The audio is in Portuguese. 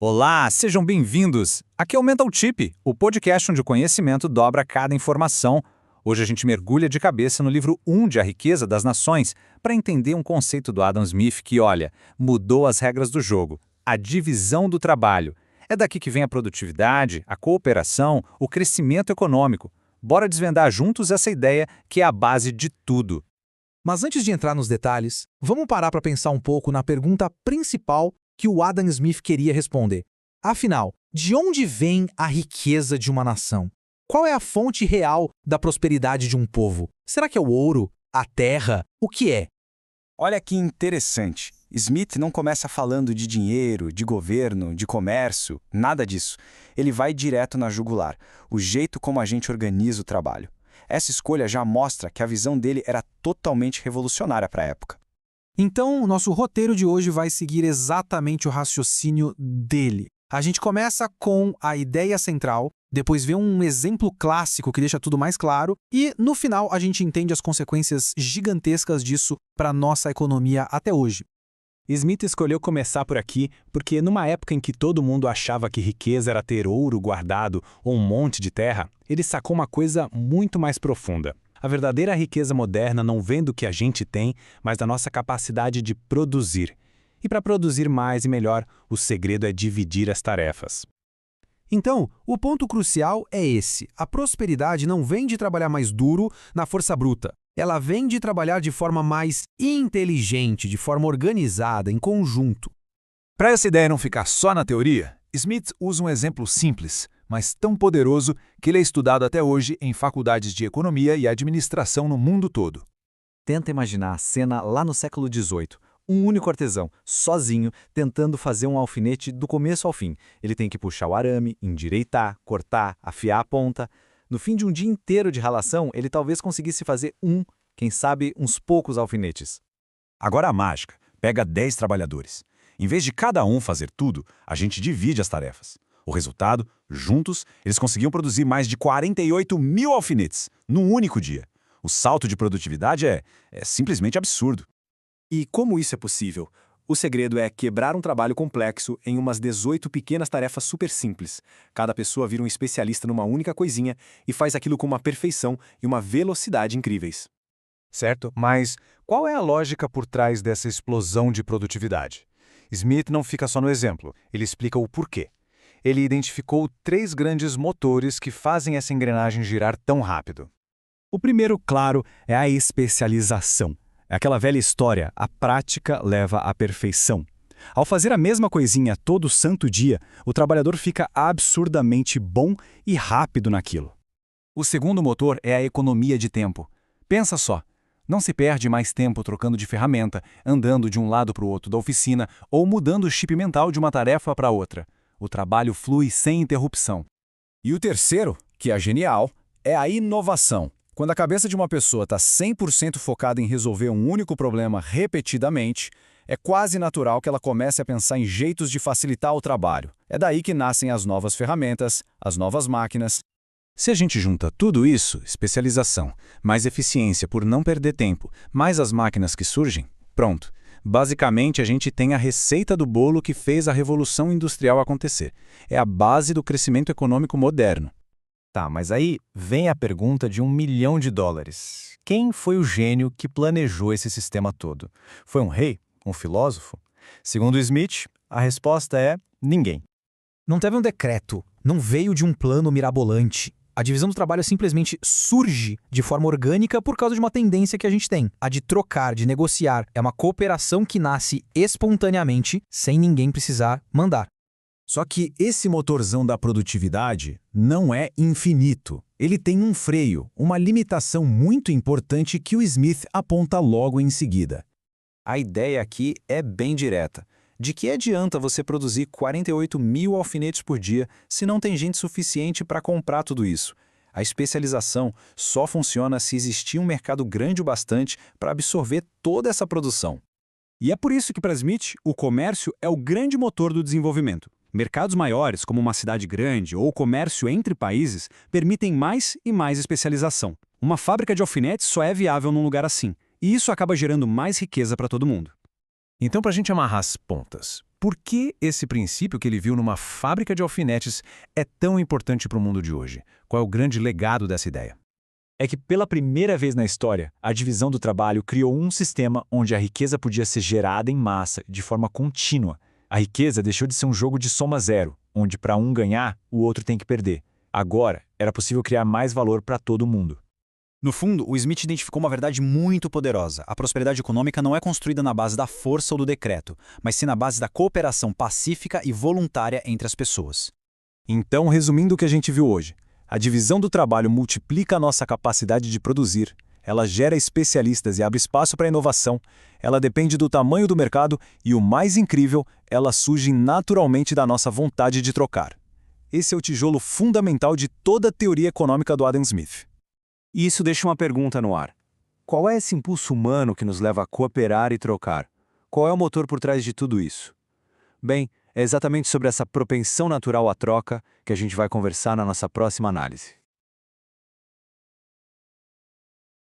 Olá, sejam bem-vindos! Aqui é o Mental Tip, o podcast onde o conhecimento dobra cada informação. Hoje a gente mergulha de cabeça no livro 1 de A Riqueza das Nações para entender um conceito do Adam Smith que, olha, mudou as regras do jogo, a divisão do trabalho. É daqui que vem a produtividade, a cooperação, o crescimento econômico. Bora desvendar juntos essa ideia que é a base de tudo. Mas antes de entrar nos detalhes, vamos parar para pensar um pouco na pergunta principal que o Adam Smith queria responder. Afinal, de onde vem a riqueza de uma nação? Qual é a fonte real da prosperidade de um povo? Será que é o ouro? A terra? O que é? Olha que interessante. Smith não começa falando de dinheiro, de governo, de comércio, nada disso. Ele vai direto na jugular, o jeito como a gente organiza o trabalho. Essa escolha já mostra que a visão dele era totalmente revolucionária para a época. Então, nosso roteiro de hoje vai seguir exatamente o raciocínio dele. A gente começa com a ideia central, depois vê um exemplo clássico que deixa tudo mais claro e, no final, a gente entende as consequências gigantescas disso para a nossa economia até hoje. Smith escolheu começar por aqui porque, numa época em que todo mundo achava que riqueza era ter ouro guardado ou um monte de terra, ele sacou uma coisa muito mais profunda. A verdadeira riqueza moderna não vem do que a gente tem, mas da nossa capacidade de produzir. E para produzir mais e melhor, o segredo é dividir as tarefas. Então, o ponto crucial é esse. A prosperidade não vem de trabalhar mais duro na força bruta. Ela vem de trabalhar de forma mais inteligente, de forma organizada, em conjunto. Para essa ideia não ficar só na teoria, Smith usa um exemplo simples, mas tão poderoso que ele é estudado até hoje em faculdades de economia e administração no mundo todo. Tenta imaginar a cena lá no século XVIII. Um único artesão, sozinho, tentando fazer um alfinete do começo ao fim. Ele tem que puxar o arame, endireitar, cortar, afiar a ponta. No fim de um dia inteiro de ralação, ele talvez conseguisse fazer quem sabe, uns poucos alfinetes. Agora a mágica, pega 10 trabalhadores. Em vez de cada um fazer tudo, a gente divide as tarefas. O resultado, juntos, eles conseguiam produzir mais de 48 mil alfinetes, num único dia. O salto de produtividade é simplesmente absurdo. E como isso é possível? O segredo é quebrar um trabalho complexo em umas 18 pequenas tarefas super simples. Cada pessoa vira um especialista numa única coisinha e faz aquilo com uma perfeição e uma velocidade incríveis. Certo? Mas qual é a lógica por trás dessa explosão de produtividade? Smith não fica só no exemplo, ele explica o porquê. Ele identificou 3 grandes motores que fazem essa engrenagem girar tão rápido. O primeiro, claro, é a especialização. É aquela velha história, a prática leva à perfeição. Ao fazer a mesma coisinha todo santo dia, o trabalhador fica absurdamente bom e rápido naquilo. O segundo motor é a economia de tempo. Pensa só, não se perde mais tempo trocando de ferramenta, andando de um lado para o outro da oficina ou mudando o chip mental de uma tarefa para outra. O trabalho flui sem interrupção. E o terceiro, que é genial, é a inovação. Quando a cabeça de uma pessoa está 100% focada em resolver um único problema repetidamente, é quase natural que ela comece a pensar em jeitos de facilitar o trabalho. É daí que nascem as novas ferramentas, as novas máquinas. Se a gente junta tudo isso, especialização, mais eficiência por não perder tempo, mais as máquinas que surgem, pronto. Basicamente, a gente tem a receita do bolo que fez a Revolução Industrial acontecer. É a base do crescimento econômico moderno. Tá, mas aí vem a pergunta de $1 milhão. Quem foi o gênio que planejou esse sistema todo? Foi um rei? Um filósofo? Segundo Smith, a resposta é ninguém. Não teve um decreto, não veio de um plano mirabolante. A divisão do trabalho simplesmente surge de forma orgânica por causa de uma tendência que a gente tem, a de trocar, de negociar. É uma cooperação que nasce espontaneamente, sem ninguém precisar mandar. Só que esse motorzão da produtividade não é infinito. Ele tem um freio, uma limitação muito importante que o Smith aponta logo em seguida. A ideia aqui é bem direta. De que adianta você produzir 48 mil alfinetes por dia se não tem gente suficiente para comprar tudo isso? A especialização só funciona se existir um mercado grande o bastante para absorver toda essa produção. E é por isso que, para Smith, o comércio é o grande motor do desenvolvimento. Mercados maiores, como uma cidade grande ou o comércio entre países, permitem mais e mais especialização. Uma fábrica de alfinetes só é viável num lugar assim, e isso acaba gerando mais riqueza para todo mundo. Então, para a gente amarrar as pontas, Por que esse princípio que ele viu numa fábrica de alfinetes é tão importante para o mundo de hoje? Qual é o grande legado dessa ideia? É que pela primeira vez na história, a divisão do trabalho criou um sistema onde a riqueza podia ser gerada em massa, de forma contínua. A riqueza deixou de ser um jogo de soma zero, onde para um ganhar, o outro tem que perder. Agora, era possível criar mais valor para todo mundo. No fundo, o Smith identificou uma verdade muito poderosa. A prosperidade econômica não é construída na base da força ou do decreto, mas sim na base da cooperação pacífica e voluntária entre as pessoas. Então, resumindo o que a gente viu hoje, a divisão do trabalho multiplica a nossa capacidade de produzir, ela gera especialistas e abre espaço para a inovação, ela depende do tamanho do mercado e, o mais incrível, ela surge naturalmente da nossa vontade de trocar. Esse é o tijolo fundamental de toda a teoria econômica do Adam Smith. E isso deixa uma pergunta no ar. Qual é esse impulso humano que nos leva a cooperar e trocar? Qual é o motor por trás de tudo isso? Bem, é exatamente sobre essa propensão natural à troca que a gente vai conversar na nossa próxima análise.